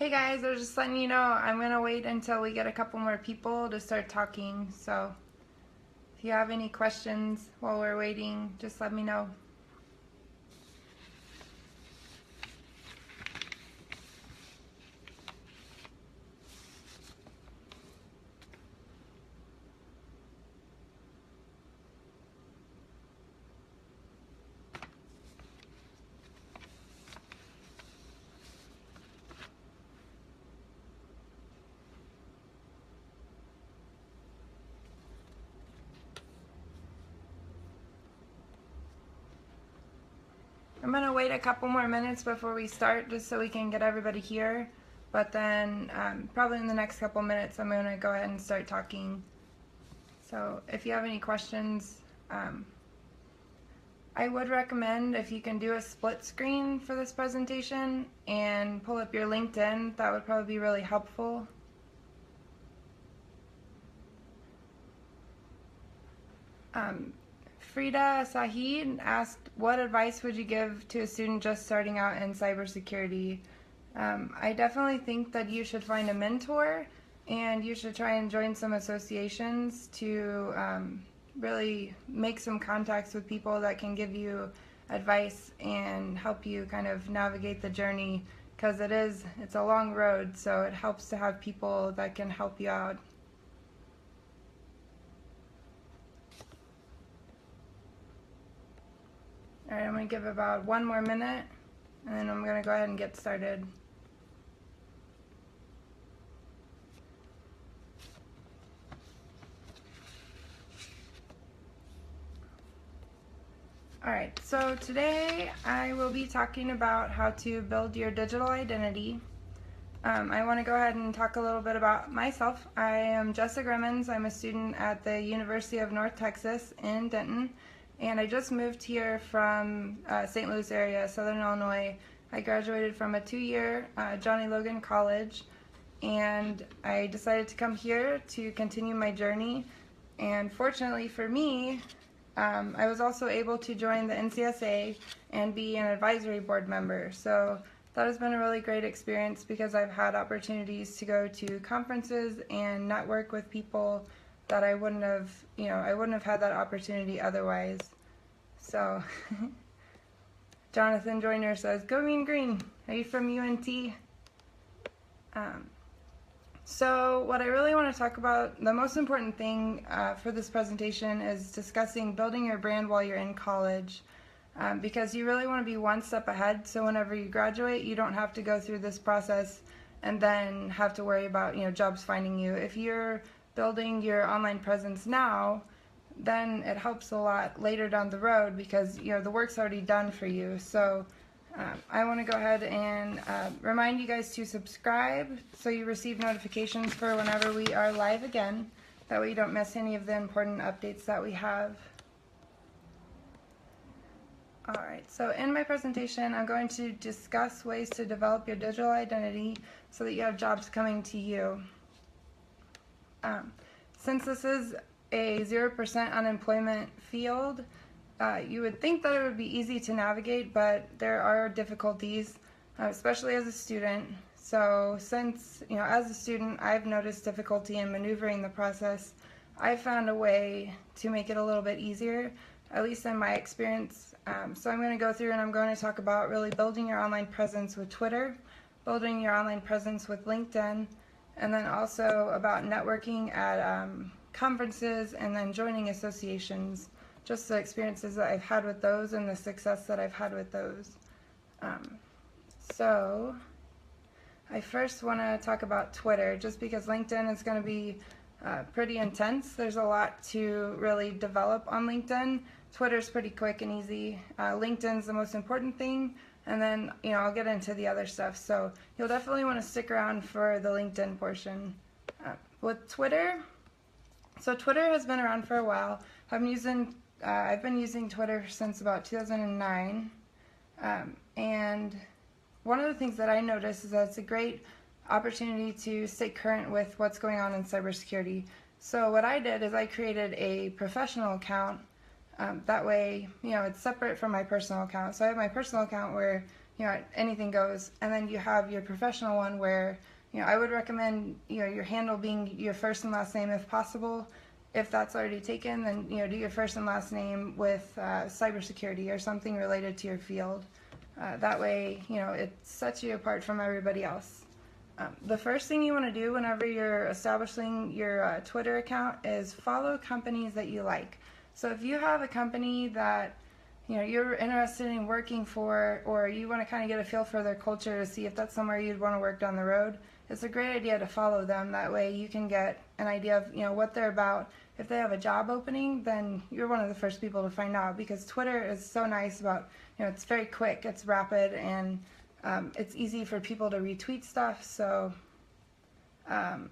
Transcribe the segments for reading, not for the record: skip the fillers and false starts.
Hey guys, I was just letting you know I'm going to wait until we get a couple more people to start talking. So if you have any questions while we're waiting, just let me know. I'm going to wait a couple more minutes before we start just so we can get everybody here. But then probably in the next couple minutes I'm going to go ahead and start talking. So if you have any questions, I would recommend if you can do a split screen for this presentation and pull up your LinkedIn, that would probably be really helpful. Frida Sahid asked, what advice would you give to a student just starting out in cybersecurity? I definitely think that you should find a mentor and you should try and join some associations to really make some contacts with people that can give you advice and help you kind of navigate the journey, because it's a long road, so it helps to have people that can help you out. Alright, I'm going to give about one more minute and then I'm going to go ahead and get started. Alright, so today I will be talking about how to build your digital identity. I want to go ahead and talk a little bit about myself. I am Jessa Gramenz. I'm a student at the University of North Texas in Denton, and I just moved here from St. Louis area, Southern Illinois. I graduated from a 2-year Johnny Logan College, and I decided to come here to continue my journey. And fortunately for me, I was also able to join the NCSA and be an advisory board member. So that has been a really great experience because I've had opportunities to go to conferences and network with people that I wouldn't have had that opportunity otherwise. So Jonathan Joyner says, "Go Mean Green." Are you from UNT? So what I really want to talk about, the most important thing for this presentation is discussing building your brand while you're in college, because you really want to be one step ahead, so whenever you graduate you don't have to go through this process and then have to worry about jobs finding you. If you're building your online presence now, then it helps a lot later down the road because the work's already done for you. So I want to go ahead and remind you guys to subscribe so you receive notifications for whenever we are live again. That way you don't miss any of the important updates that we have. Alright, so in my presentation I'm going to discuss ways to develop your digital identity so that you have jobs coming to you. Since this is a 0% unemployment field, you would think that it would be easy to navigate, but there are difficulties, especially as a student. So since, as a student, I've noticed difficulty in maneuvering the process, I've found a way to make it a little bit easier, at least in my experience. So I'm going to go through and I'm going to talk about really building your online presence with Twitter, building your online presence with LinkedIn, and then also about networking at conferences and then joining associations. Just the experiences that I've had with those and the success that I've had with those. So I first want to talk about Twitter, just because LinkedIn is going to be pretty intense. There's a lot to really develop on LinkedIn. Twitter's pretty quick and easy. LinkedIn's the most important thing, and then I'll get into the other stuff. So you'll definitely want to stick around for the LinkedIn portion. With Twitter, so Twitter has been around for a while. I've been using Twitter since about 2009, and one of the things that I noticed is that it's a great opportunity to stay current with what's going on in cybersecurity. So what I did is I created a professional account. That way, it's separate from my personal account. So I have my personal account where anything goes. And then you have your professional one where, I would recommend, your handle being your first and last name if possible. If that's already taken, then, do your first and last name with cybersecurity or something related to your field. That way, it sets you apart from everybody else. The first thing you want to do whenever you're establishing your Twitter account is follow companies that you like. So if you have a company that you're interested in working for, or you want to kind of get a feel for their culture to see if that's somewhere you'd want to work down the road, it's a great idea to follow them. That way you can get an idea of what they're about. If they have a job opening, then you're one of the first people to find out, because Twitter is so nice about, it's very quick, it's rapid, and it's easy for people to retweet stuff. So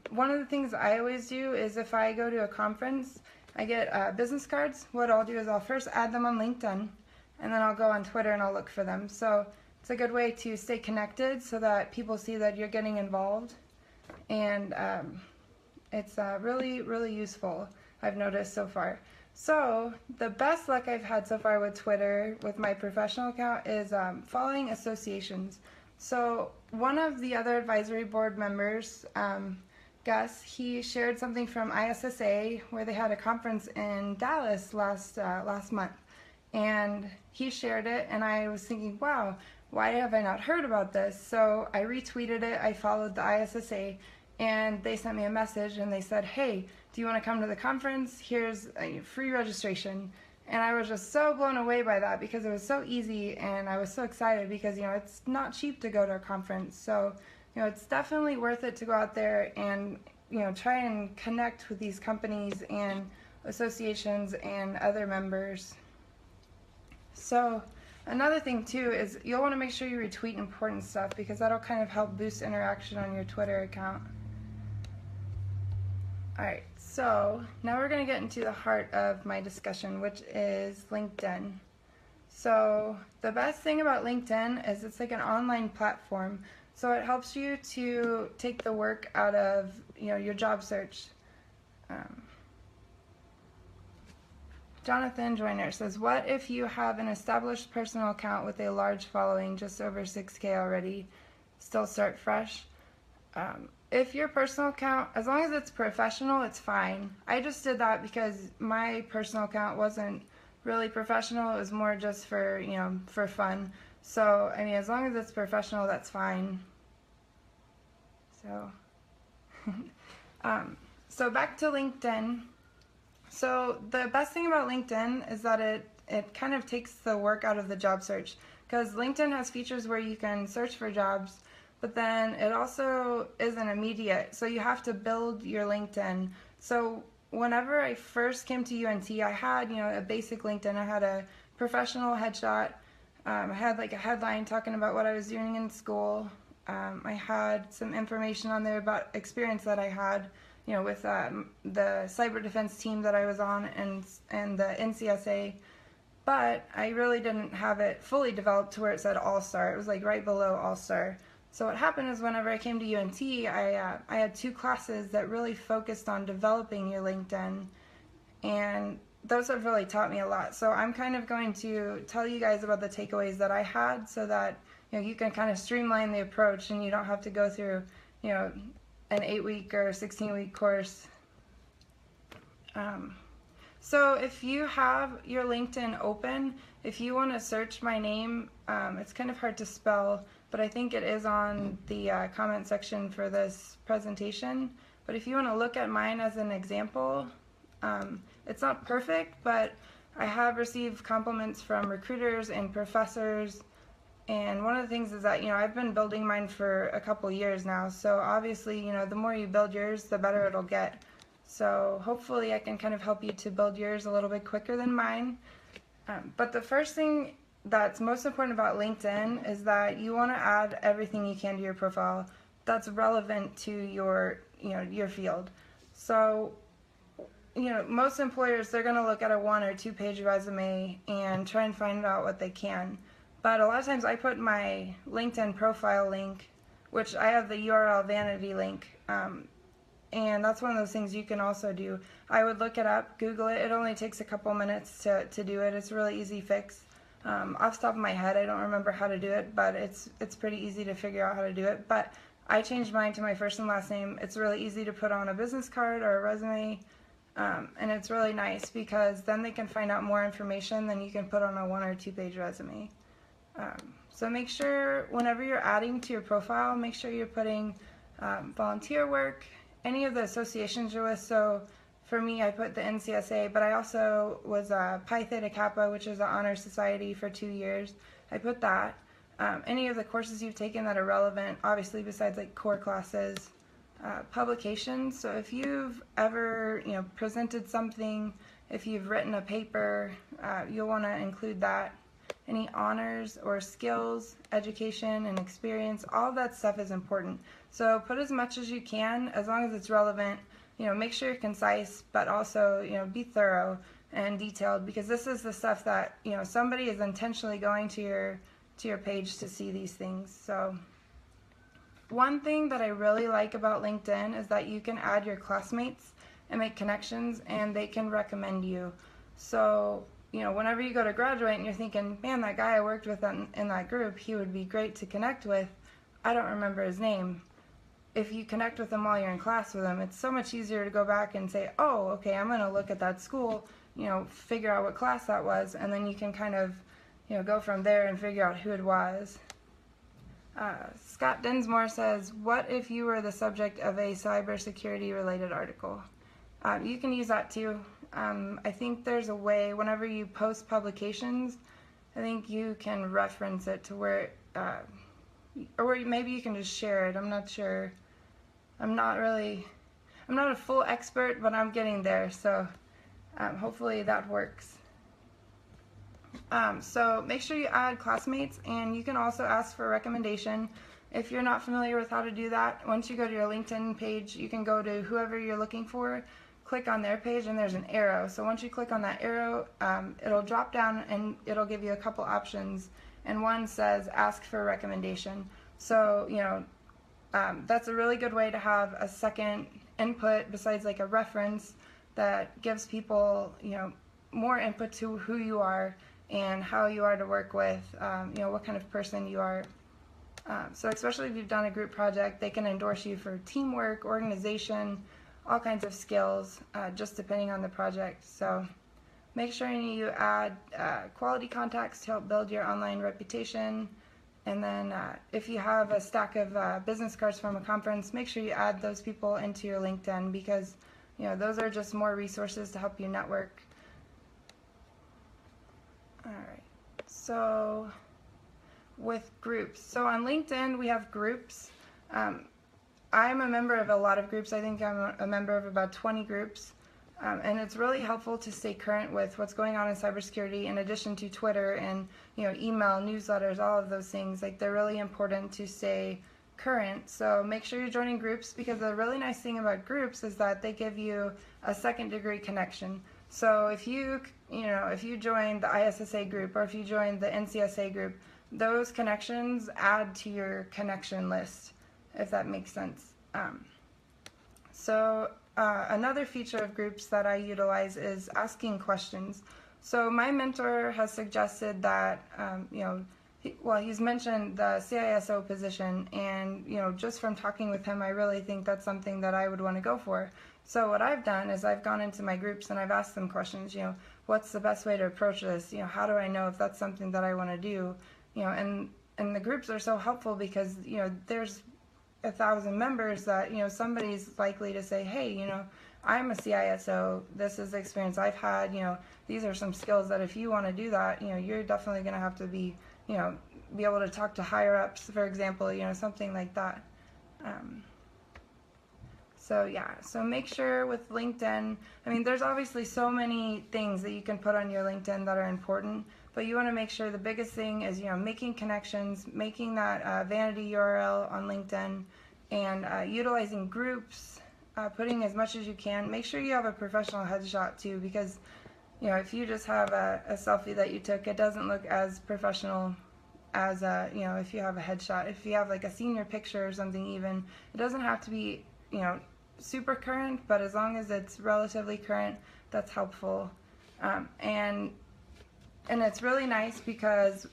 one of the things I always do is if I go to a conference, I get business cards. What I'll do is I'll first add them on LinkedIn, and then I'll go on Twitter and I'll look for them. So it's a good way to stay connected so that people see that you're getting involved, and it's really, really useful, I've noticed so far. So the best luck I've had so far with Twitter, with my professional account, is following associations. So one of the other advisory board members, Gus, he shared something from ISSA where they had a conference in Dallas last month, and he shared it, and I was thinking, wow, why have I not heard about this? So I retweeted it, I followed the ISSA, and they sent me a message and they said, hey, do you want to come to the conference? Here's a free registration. And I was just so blown away by that, because it was so easy, and I was so excited because, it's not cheap to go to a conference. So, it's definitely worth it to go out there and, try and connect with these companies and associations and other members. So another thing too is you'll want to make sure you retweet important stuff, because that'll kind of help boost interaction on your Twitter account. Alright, so now we're going to get into the heart of my discussion, which is LinkedIn. So the best thing about LinkedIn is it's like an online platform, so it helps you to take the work out of your job search. Jonathan Joyner says, what if you have an established personal account with a large following, just over 6K already, still start fresh? If your personal account, as long as it's professional, it's fine. I just did that because my personal account wasn't really professional. It was more just for, for fun. So, I mean, as long as it's professional, that's fine. So, so back to LinkedIn. So the best thing about LinkedIn is that it kind of takes the work out of the job search, because LinkedIn has features where you can search for jobs, but then it also isn't immediate, so you have to build your LinkedIn. So whenever I first came to UNT, I had a basic LinkedIn. I had a professional headshot. I had like a headline talking about what I was doing in school. I had some information on there about experience that I had, with the cyber defense team that I was on and the NCSA. But I really didn't have it fully developed to where it said All-Star. It was like right below All-Star. So what happened is whenever I came to UNT, I had 2 classes that really focused on developing your LinkedIn, and those have really taught me a lot. So I'm kind of going to tell you guys about the takeaways that I had, so that you can kind of streamline the approach and you don't have to go through an 8-week or 16-week course. So if you have your LinkedIn open, if you want to search my name, it's kind of hard to spell, but I think it is on the comment section for this presentation. But if you want to look at mine as an example, it's not perfect, but I have received compliments from recruiters and professors. And one of the things is that, I've been building mine for a couple years now. So obviously, the more you build yours, the better it'll get. So hopefully I can kind of help you to build yours a little bit quicker than mine. But the first thing that's most important about LinkedIn is that you want to add everything you can to your profile that's relevant to your field. So, most employers, they're going to look at a 1 or 2 page resume and try and find out what they can. But a lot of times I put my LinkedIn profile link, which I have the URL vanity link, and that's one of those things you can also do. I would look it up, Google it. It only takes a couple minutes to do it. It's a really easy fix. Off the top of my head, I don't remember how to do it, but it's pretty easy to figure out how to do it. But I changed mine to my first and last name. It's really easy to put on a business card or a resume, and it's really nice because then they can find out more information than you can put on a 1 or 2 page resume. So make sure whenever you're adding to your profile, make sure you're putting volunteer work, any of the associations you're with. So for me, I put the NCSA, but I also was Pi Theta Kappa, which is an honor society for 2 years. I put that. Any of the courses you've taken that are relevant, obviously besides like core classes, publications. So if you've ever presented something, if you've written a paper, you'll want to include that. Any honors or skills, education and experience, all that stuff is important. So put as much as you can, as long as it's relevant. Make sure you're concise, but also be thorough and detailed, because this is the stuff that somebody is intentionally going to your page to see these things. So one thing that I really like about LinkedIn is that you can add your classmates and make connections, and they can recommend you. So whenever you go to graduate and you're thinking, man, that guy I worked with in that group, he would be great to connect with. I don't remember his name. If you connect with them while you're in class with them, it's so much easier to go back and say, oh, okay, I'm going to look at that school, figure out what class that was, and then you can kind of, go from there and figure out who it was. Scott Dinsmore says, what if you were the subject of a cybersecurity related article? You can use that too. I think there's a way, whenever you post publications, I think you can reference it to where, or maybe you can just share it. I'm not sure. I'm not a full expert, but I'm getting there, so hopefully that works. So make sure you add classmates, and you can also ask for a recommendation. If you're not familiar with how to do that, once you go to your LinkedIn page, you can go to whoever you're looking for, click on their page, and there's an arrow. So once you click on that arrow, it'll drop down and it'll give you a couple options, and one says ask for a recommendation. So that's a really good way to have a second input besides like a reference that gives people more input to who you are and how you are to work with, what kind of person you are. So especially if you've done a group project, they can endorse you for teamwork, organization, all kinds of skills, just depending on the project. So make sure you add quality contacts to help build your online reputation. And then if you have a stack of business cards from a conference, make sure you add those people into your LinkedIn, because those are just more resources to help you network. Alright, so with groups. So on LinkedIn we have groups. I'm a member of a lot of groups. I think I'm a member of about 20 groups. And it's really helpful to stay current with what's going on in cybersecurity, in addition to Twitter and email, newsletters, all of those things. Like, they're really important to stay current. So make sure you're joining groups, because the really nice thing about groups is that they give you a second-degree connection. So if you join the ISSA group, or if you join the NCSA group, those connections add to your connection list, if that makes sense. Another feature of groups that I utilize is asking questions. So my mentor has suggested that, he's mentioned the CISO position, and just from talking with him, I really think that's something that I would want to go for. So what I've done is I've gone into my groups and I've asked them questions. What's the best way to approach this? How do I know if that's something that I want to do? And the groups are so helpful, because there's 1,000 members that somebody's likely to say, hey, I'm a CISO, this is the experience I've had, these are some skills that if you want to do that, you're definitely going to have to be able to talk to higher ups, for example, something like that. So make sure with LinkedIn, there's obviously so many things that you can put on your LinkedIn that are important, but you want to make sure the biggest thing is, making connections, making that vanity URL on LinkedIn, and utilizing groups, putting as much as you can. Make sure you have a professional headshot too, because if you just have a selfie that you took, it doesn't look as professional as if you have a headshot. If you have like a senior picture or something, even, it doesn't have to be super current, but as long as it's relatively current, that's helpful. And and it's really nice because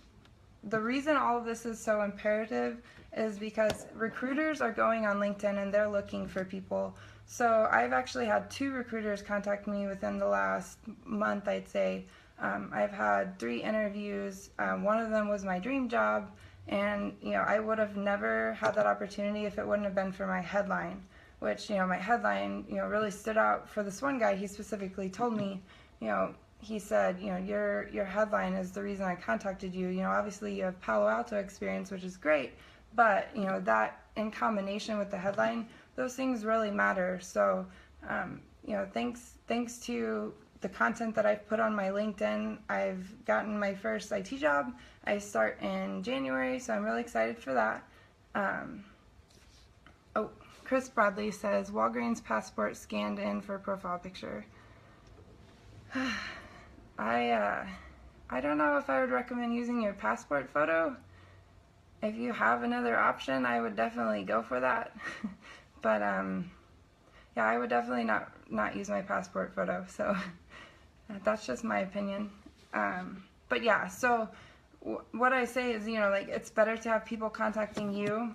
the reason all of this is so imperative is because recruiters are going on LinkedIn and they're looking for people. So I've actually had 2 recruiters contact me within the last month, I'd say. I've had 3 interviews. One of them was my dream job, and I would have never had that opportunity if it wouldn't have been for my headline, which my headline really stood out. For this one guy, he specifically told me, he said, your headline is the reason I contacted you. Obviously you have Palo Alto experience, which is great, but that in combination with the headline, those things really matter. So thanks to the content that I've put on my LinkedIn, I've gotten my first IT job. I start in January, so I'm really excited for that. Oh, Chris Bradley says Walgreens passport scanned in for profile picture. I don't know if I would recommend using your passport photo. If you have another option, I would definitely go for that. But yeah, I would definitely not use my passport photo. So that's just my opinion. But yeah, so what I say is, like, it's better to have people contacting you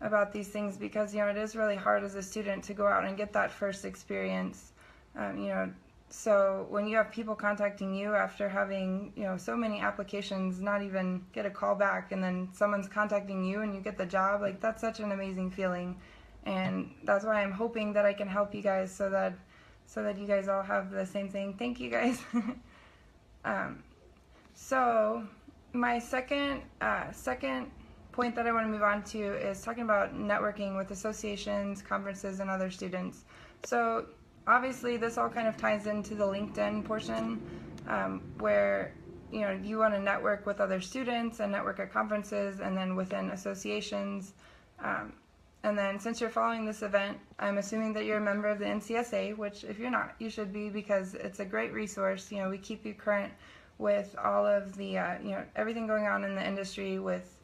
about these things because it is really hard as a student to go out and get that first experience. So when you have people contacting you after having so many applications, not even get a call back, and then someone's contacting you and you get the job, like, that's such an amazing feeling. And that's why I'm hoping that I can help you guys so that you guys all have the same thing. Thank you guys. So my second point that I want to move on to is talking about networking with associations, conferences, and other students. So obviously this all kind of ties into the LinkedIn portion, where you want to network with other students and network at conferences and then within associations. And then since you're following this event, I'm assuming that you're a member of the NCSA, which if you're not, you should be, because it's a great resource. We keep you current with all of the everything going on in the industry with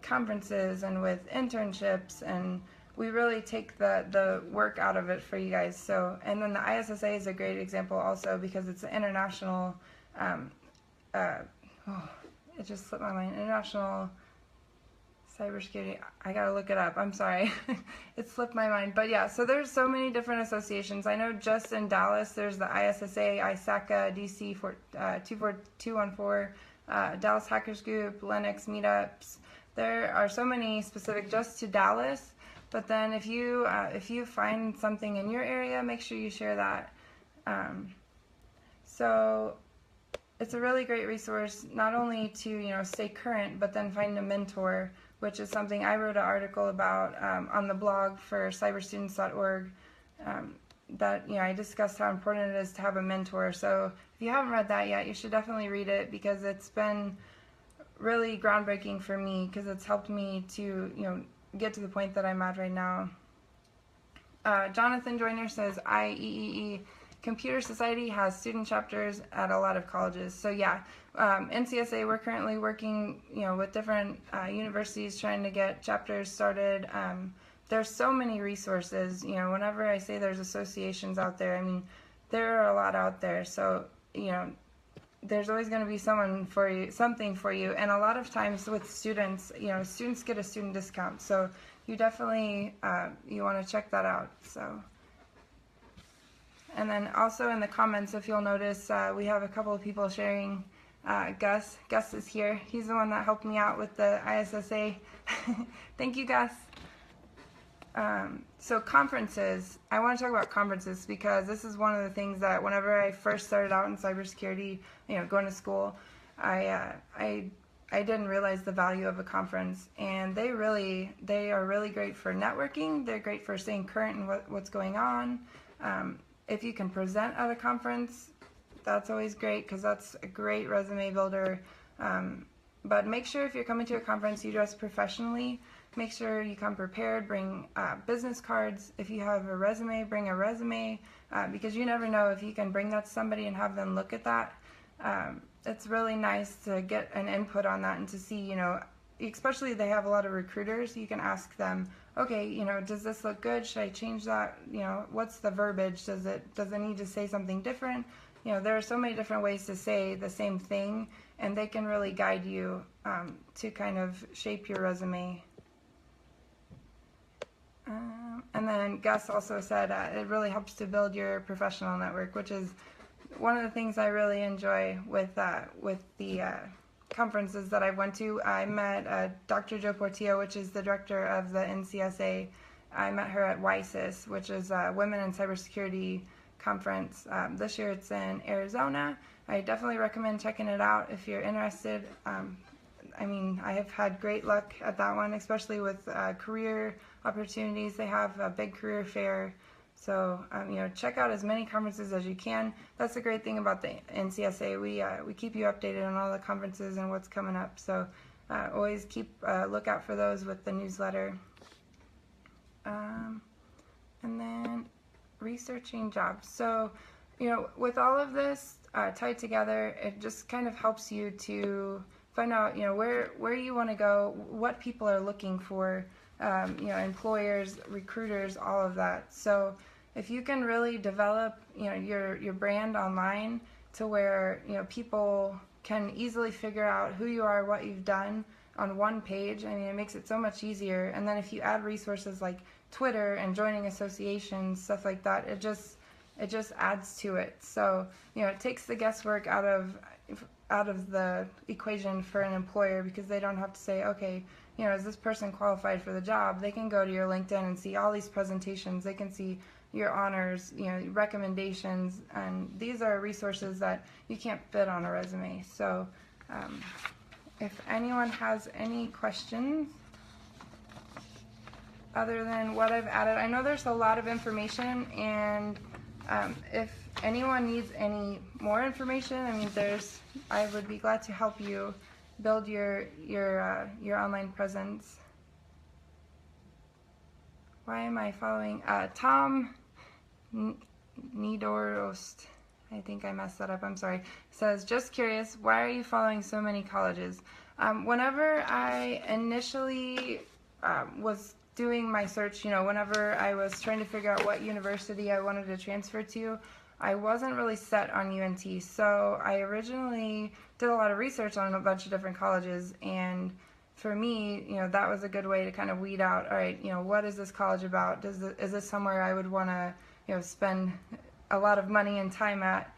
conferences and with internships, and we really take the work out of it for you guys. So, and then the ISSA is a great example also because it's an international, it just slipped my mind, International Cybersecurity. I gotta look it up. I'm sorry. It slipped my mind. But yeah, so there's so many different associations. I know just in Dallas, there's the ISSA, ISACA, DC 24214, Dallas Hackers Group, Linux meetups. There are so many specific just to Dallas. But then if you find something in your area, make sure you share that. So it's a really great resource, not only to stay current, but then find a mentor, which is something I wrote an article about on the blog for cyberstudents.org. That I discussed how important it is to have a mentor. So if you haven't read that yet, you should definitely read it because it's been really groundbreaking for me because it's helped me to get to the point that I'm at right now. Jonathan Joyner says IEEE Computer Society has student chapters at a lot of colleges. So yeah, NCSA, we're currently working with different universities trying to get chapters started. There's so many resources. Whenever I say there's associations out there, I mean there are a lot out there. So there's always going to be something for you, and a lot of times with students, students get a student discount. So you definitely you want to check that out. So. And then also in the comments, if you'll notice, we have a couple of people sharing. Gus is here. He's the one that helped me out with the ISSA. Thank you, Gus. So conferences, I want to talk about conferences because this is one of the things that whenever I first started out in cybersecurity, going to school, I didn't realize the value of a conference, and they are really great for networking. They're great for staying current in what's going on. If you can present at a conference, that's always great because that's a great resume builder. But make sure if you're coming to a conference, you dress professionally. Make sure you come prepared. Bring business cards. If you have a resume, bring a resume because you never know if you can bring that to somebody and have them look at that. It's really nice to get an input on that and to see, especially if they have a lot of recruiters, you can ask them, okay, does this look good? Should I change that? What's the verbiage? Does it need to say something different? there are so many different ways to say the same thing, and they can really guide you to kind of shape your resume. And then Gus also said it really helps to build your professional network, which is one of the things I really enjoy with the conferences that I went to. I met Dr. Jo Portillo, which is the director of the NCSA. I met her at WISIS, which is a Women in Cybersecurity conference. This year it's in Arizona. I definitely recommend checking it out if you're interested. I mean, I have had great luck at that one, especially with career opportunities. They have a big career fair. So, check out as many conferences as you can. That's the great thing about the NCSA. We keep you updated on all the conferences and what's coming up. So, always keep a lookout for those with the newsletter. And then researching jobs. So, with all of this tied together, it just kind of helps you to find out, where you want to go, what people are looking for, employers, recruiters, all of that. So if you can really develop, your brand online to where, people can easily figure out who you are, what you've done on one page, it makes it so much easier. And then if you add resources like Twitter and joining associations, stuff like that, it just adds to it. So, it takes the guesswork out of the equation for an employer, because they don't have to say, okay, is this person qualified for the job? They can go to your LinkedIn and see all these presentations. They can see your honors, recommendations, and these are resources that you can't fit on a resume. So if anyone has any questions other than what I've added, I know there's a lot of information, and if anyone needs any more information, I would be glad to help you build your online presence. Why am I following Tom Nidorost? I think I messed that up. I'm sorry. Says, just curious, why are you following so many colleges? Whenever I initially was doing my search, whenever I was trying to figure out what university I wanted to transfer to, I wasn't really set on UNT. So I originally did a lot of research on a bunch of different colleges, and for me, that was a good way to kind of weed out, all right, what is this college about? Is this somewhere I would want to, spend a lot of money and time at?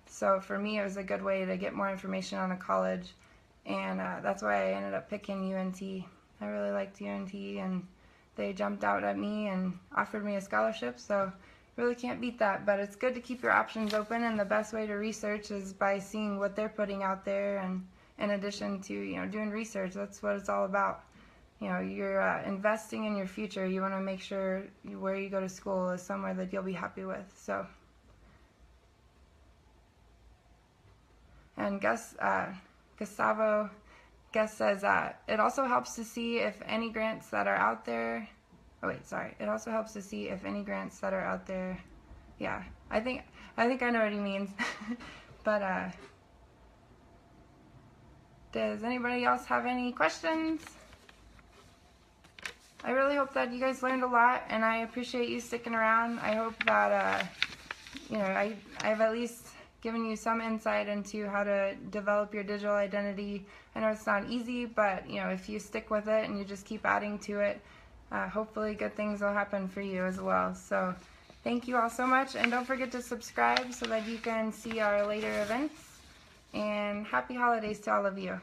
So for me, it was a good way to get more information on a college, and that's why I ended up picking UNT. I really liked UNT, and they jumped out at me and offered me a scholarship, so really can't beat that. But it's good to keep your options open, and the best way to research is by seeing what they're putting out there, and in addition to doing research. That's what it's all about. You're investing in your future. You want to make sure where you go to school is somewhere that you'll be happy with. So, and Gustavo says it also helps to see if any grants that are out there. Oh wait, sorry. It also helps to see if any grants that are out there. Yeah, I think I know what he means. But does anybody else have any questions? I really hope that you guys learned a lot, and I appreciate you sticking around. I hope that I've at least given you some insight into how to develop your digital identity. I know it's not easy, but if you stick with it and you just keep adding to it, hopefully good things will happen for you as well. So thank you all so much, and don't forget to subscribe so that you can see our later events, and happy holidays to all of you.